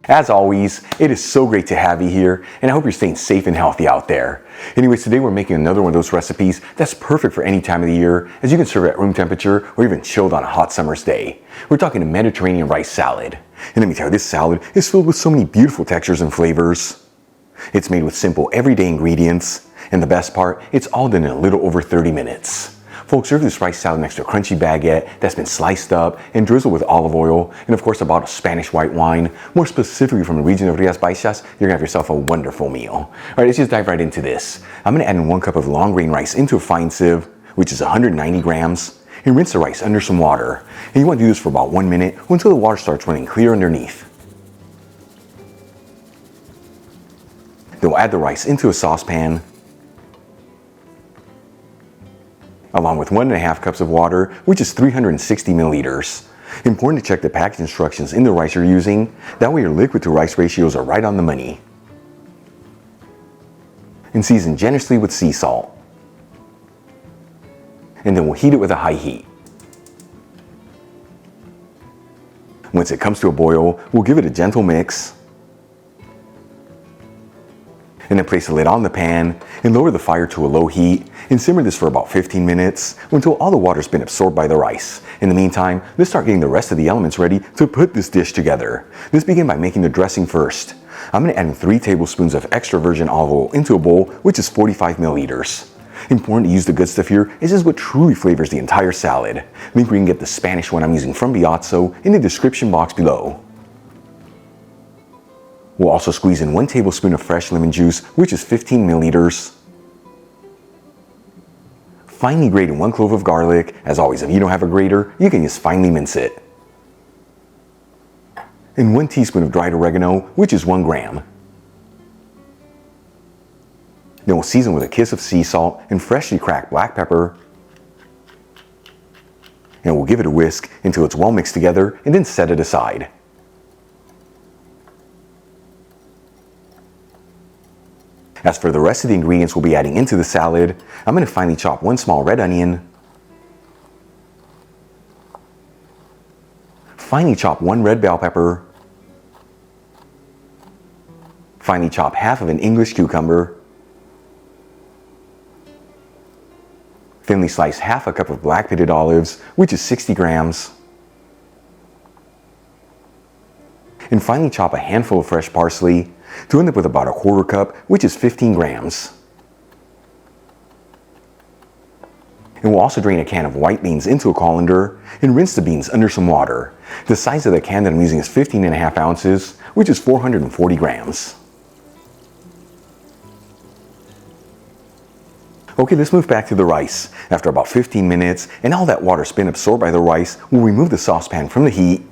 As always, it is so great to have you here, and I hope you're staying safe and healthy out there. Anyways, today we're making another one of those recipes that's perfect for any time of the year, as you can serve it at room temperature or even chilled on a hot summer's day. We're talking a Mediterranean rice salad. And let me tell you, this salad is filled with so many beautiful textures and flavors. It's made with simple, everyday ingredients, and the best part, it's all done in a little over 30 minutes. Folks, serve this rice salad next to a crunchy baguette that's been sliced up and drizzled with olive oil, and of course a bottle of Spanish white wine. More specifically from the region of Rías Baixas, you're gonna have yourself a wonderful meal. All right, let's just dive right into this. I'm gonna add in 1 cup of long grain rice into a fine sieve, which is 190 grams, and rinse the rice under some water. And you wanna do this for about 1 minute until the water starts running clear underneath. Then we'll add the rice into a saucepan, along with 1.5 cups of water, which is 360 milliliters. Important to check the package instructions in the rice you're using. That way your liquid to rice ratios are right on the money. And season generously with sea salt. And then we'll heat it with a high heat. Once it comes to a boil, we'll give it a gentle mix. And then place the lid on the pan and lower the fire to a low heat and simmer this for about 15 minutes until all the water's been absorbed by the rice. In the meantime, let's start getting the rest of the elements ready to put this dish together. Let's begin by making the dressing first. I'm going to add in 3 tablespoons of extra virgin olive oil into a bowl, which is 45 milliliters. Important to use the good stuff here, as this is what truly flavors the entire salad. Link where you can get the Spanish one I'm using from Biazzo in the description box below. We'll also squeeze in 1 tablespoon of fresh lemon juice, which is 15 milliliters. Finely grated 1 clove of garlic. As always, if you don't have a grater, you can just finely mince it. And 1 teaspoon of dried oregano, which is 1 gram. Then we'll season with a kiss of sea salt and freshly cracked black pepper. And we'll give it a whisk until it's well mixed together and then set it aside. As for the rest of the ingredients we'll be adding into the salad, I'm going to finely chop 1 small red onion, finely chop 1 red bell pepper, finely chop half of an English cucumber, thinly slice half a cup of black pitted olives, which is 60 grams, and finally chop a handful of fresh parsley to end up with about 1/4 cup, which is 15 grams. And we'll also drain a can of white beans into a colander and rinse the beans under some water. The size of the can that I'm using is 15.5 ounces, which is 440 grams. Okay, let's move back to the rice. After about 15 minutes and all that water's been absorbed by the rice, we'll remove the saucepan from the heat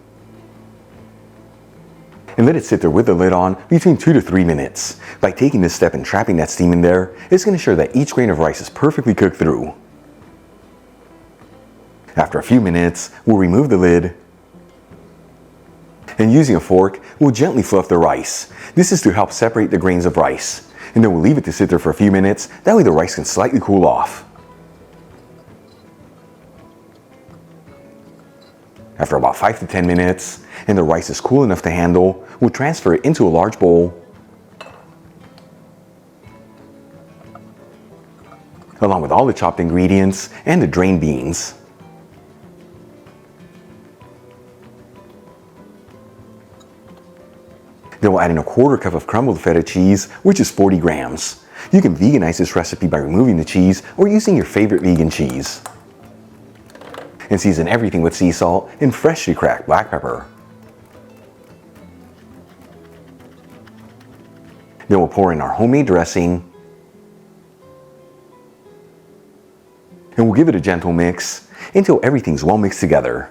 and let it sit there with the lid on between 2 to 3 minutes. By taking this step and trapping that steam in there, it's going to ensure that each grain of rice is perfectly cooked through. After a few minutes, we'll remove the lid, and using a fork, we'll gently fluff the rice. This is to help separate the grains of rice. And then we'll leave it to sit there for a few minutes, that way the rice can slightly cool off. After about 5 to 10 minutes, and the rice is cool enough to handle, we'll transfer it into a large bowl, along with all the chopped ingredients and the drained beans. Then we'll add in 1/4 cup of crumbled feta cheese, which is 40 grams. You can veganize this recipe by removing the cheese or using your favorite vegan cheese. And season everything with sea salt and freshly cracked black pepper. Then we'll pour in our homemade dressing, and we'll give it a gentle mix until everything's well mixed together.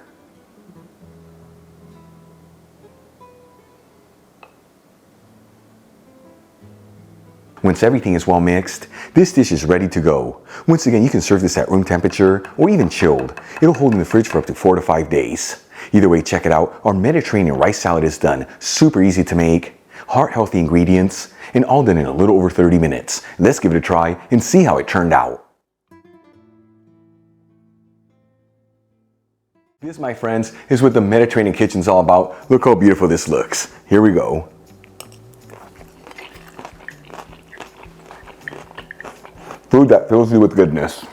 Once everything is well mixed, this dish is ready to go. Once again, you can serve this at room temperature or even chilled. It'll hold in the fridge for up to 4 to 5 days. Either way, check it out. Our Mediterranean rice salad is done. Super easy to make, heart-healthy ingredients, and all done in a little over 30 minutes. Let's give it a try and see how it turned out. This, my friends, is what the Mediterranean kitchen's all about. Look how beautiful this looks. Here we go. Food that fills you with goodness.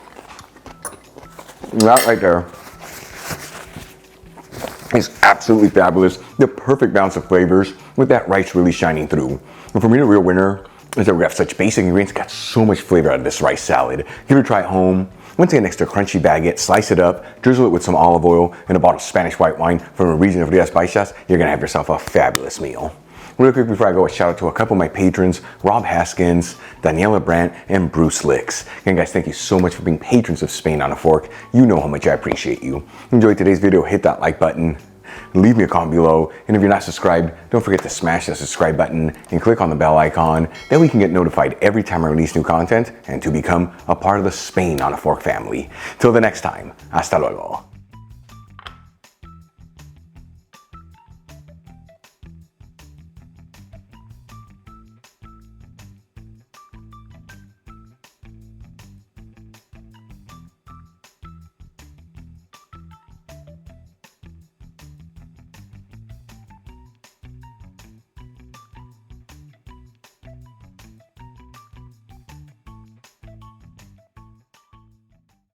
And that right there is absolutely fabulous. The perfect balance of flavors with that rice really shining through. And for me, the real winner is that we have such basic ingredients, got so much flavor out of this rice salad. Give it a try at home. Once again, next to a crunchy baguette, slice it up, drizzle it with some olive oil and a bottle of Spanish white wine from the region of Rías Baixas, you're gonna have yourself a fabulous meal. Real quick before I go, a shout out to a couple of my patrons, Rob Haskins, Daniela Brandt, and Bruce Licks. Again, guys, thank you so much for being patrons of Spain on a Fork. You know how much I appreciate you. Enjoyed today's video, hit that like button, leave me a comment below, and if you're not subscribed, don't forget to smash that subscribe button and click on the bell icon. That way you can get notified every time I release new content and to become a part of the Spain on a Fork family. Till the next time, hasta luego.